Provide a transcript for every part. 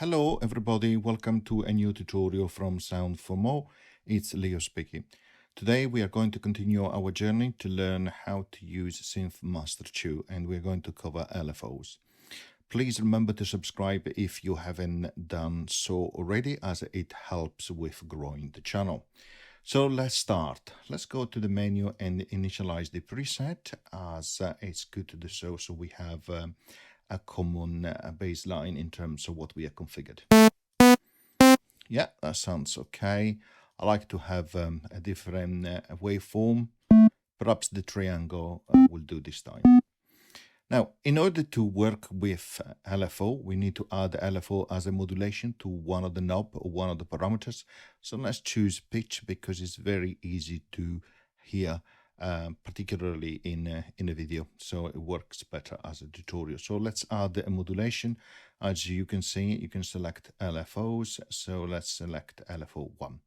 Hello everybody, welcome to a new tutorial from Sound for More. It's Leo speaking. Today we are going to continue our journey to learn how to use SynthMaster 2 and we're going to cover LFOs. Please remember to subscribe if you haven't done so already, as it helps with growing the channel. So let's start. Let's go to the menu and initialize the preset, as it's good to do so we have a common baseline in terms of what we are configured. Yeah, that sounds okay. I like to have a different waveform. Perhaps the triangle will do this time. Now, in order to work with LFO, we need to add LFO as a modulation to one of the knob or one of the parameters. So let's choose pitch because it's very easy to hear, particularly in a video. So it works better as a tutorial. So let's add a modulation. As you can see, you can select LFOs. So let's select LFO 1.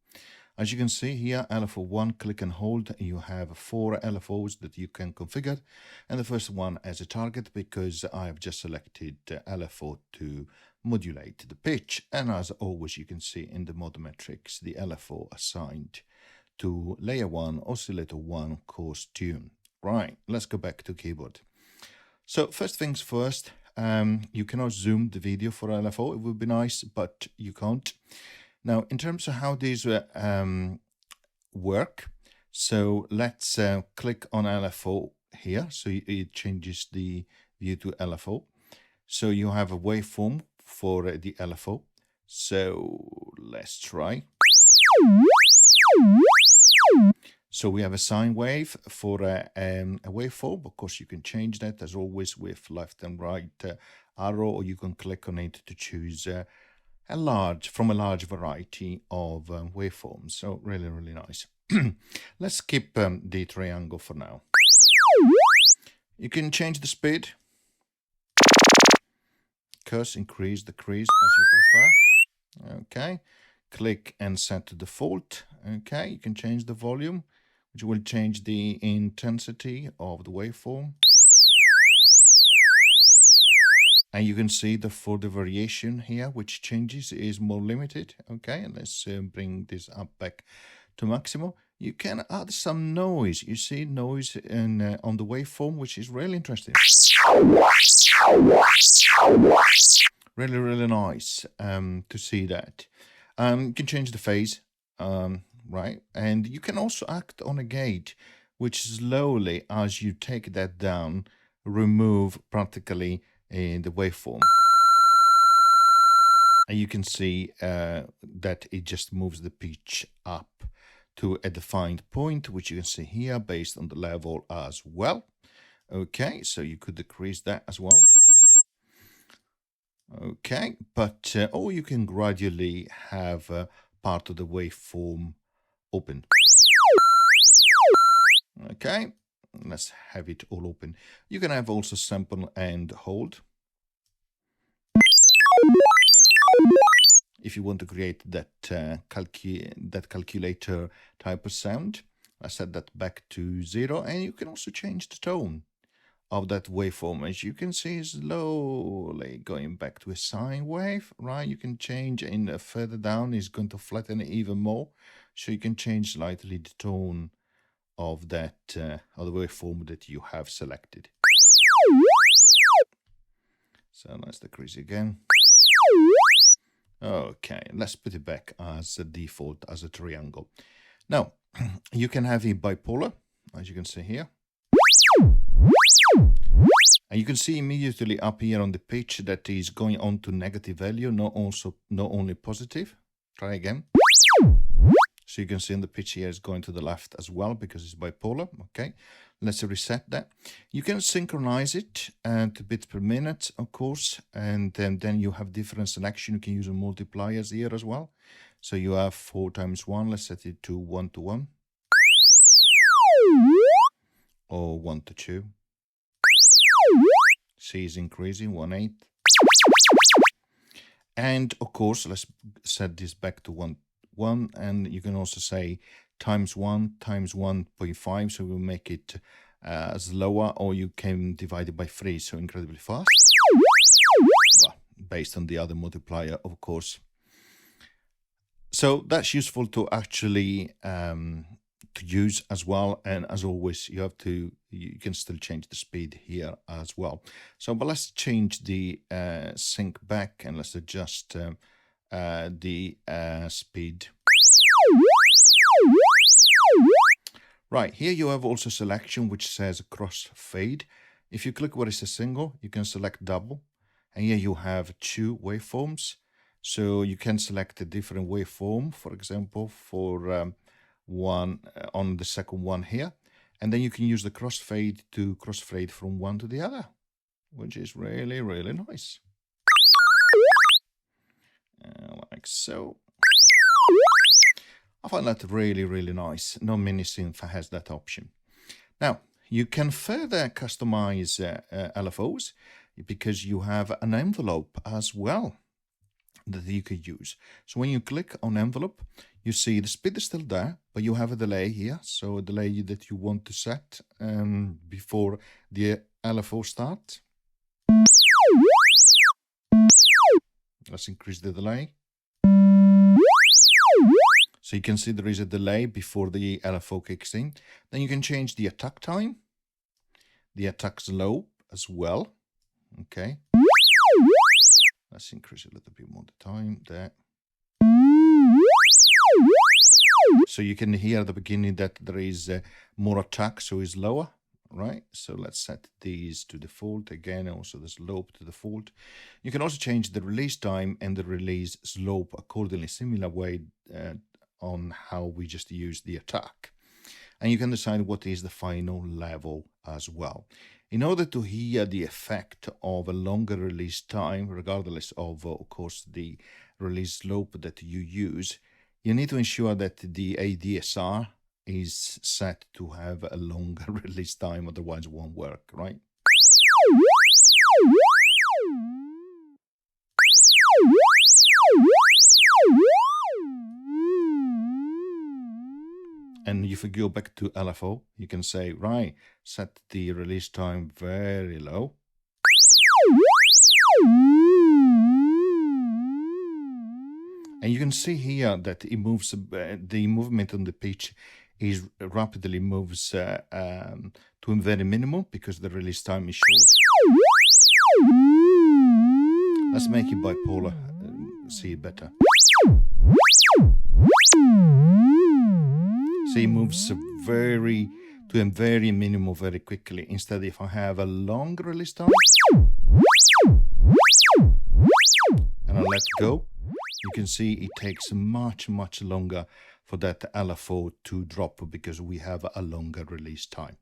As you can see here, LFO 1, click and hold. You have 4 LFOs that you can configure. And the first one as a target because I have just selected LFO to modulate the pitch. And as always, you can see in the mod metrics, the LFO assigned to layer 1, oscillator 1, course tune. Right, let's go back to keyboard. So first things first, you cannot zoom the video for LFO. It would be nice, but you can't. Now, in terms of how these work, so let's click on LFO here. So it changes the view to LFO. So you have a waveform for the LFO. So let's try. So we have a sine wave for a waveform. Of course, you can change that as always with left and right arrow, or you can click on it to choose from a large variety of waveforms. So really, really nice. Let's skip the triangle for now. You can change the speed. Curse, increase, decrease as you prefer. Okay. Click and set to default. Okay. You can change the volume, which will change the intensity of the waveform. And you can see for the variation here, which changes, is more limited. Okay, and let's bring this up back to maximum. You can add some noise. You see noise on the waveform, which is really interesting. Really, really nice to see that. You can change the phase, right? And you can also act on a gate, which slowly, as you take that down, remove practically in the waveform. And you can see that it just moves the pitch up to a defined point, which you can see here based on the level as well. Okay, so you could decrease that as well. Okay, but or you can gradually have part of the waveform open. Okay. Let's have it all open. You can have also sample and hold. If you want to create that calculator type of sound, I set that back to 0, and you can also change the tone of that waveform. As you can see, slowly going back to a sine wave, right? You can change, and further down is going to flatten it even more. So you can change slightly the tone of that of the waveform that you have selected. So let's decrease again. Okay, let's put it back as a default, as a triangle. Now, you can have a bipolar, as you can see here. And you can see immediately up here on the pitch that is going on to negative value, not only positive. Try again. So you can see in the pitch here is going to the left as well because it's bipolar. Okay, let's reset that. You can synchronize it to bits per minute, of course, and then you have different selection. You can use multipliers here as well. So you have 4 times 1. Let's set it to 1 to 1, or 1 to 2. C is increasing 1/8, and of course let's set this back to 1, and you can also say times 1 times 1.5, so we'll make it slower, or you can divide it by 3, so incredibly fast. Well, based based on the other multiplier, of course. So that's useful to actually to use as well. And as always, you can still change the speed here as well. So, but let's change the sync back and let's adjust the speed. Right, here you have also selection which says crossfade. If you click where it says single, you can select double. And here you have 2 waveforms. So you can select a different waveform, for example, for one on the second one here. And then you can use the crossfade to crossfade from one to the other, which is really, really nice. Like so. I find that really, really nice. Not many synth has that option. Now, you can further customize LFOs because you have an envelope as well that you could use. So when you click on envelope, you see the speed is still there, but you have a delay here. So a delay that you want to set before the LFO starts. Let's increase the delay. So you can see there is a delay before the LFO kicks in. Then you can change the attack time, the attack slope as well. Okay. Let's increase a little bit more the time there. So you can hear at the beginning that there is more attack, so it's lower, right? So let's set these to default again, also the slope to default. You can also change the release time and the release slope accordingly, similar way on how we just use the attack. And you can decide what is the final level as well. In order to hear the effect of a longer release time, regardless of course, the release slope that you use, you need to ensure that the ADSR is set to have a longer release time, otherwise it won't work, right? And if you go back to LFO, you can say, right, set the release time very low. And you can see here that it moves, the movement on the pitch is rapidly moves to a very minimal because the release time is short. Let's make it bipolar, see it better. So it moves to a very minimal very quickly. Instead, if I have a long release time and I let go, you can see it takes much longer for that LFO to drop because we have a longer release time.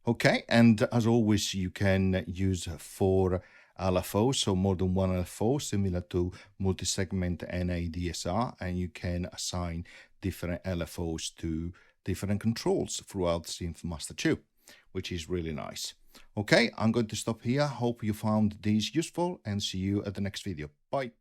Okay, and as always, you can use 4 LFOs, so more than 1 LFO, similar to multi-segment and ADSR, and you can assign different LFOs to different controls throughout SynthMaster 2, which is really nice. Okay, I'm going to stop here. Hope you found these useful and see you at the next video. Bye.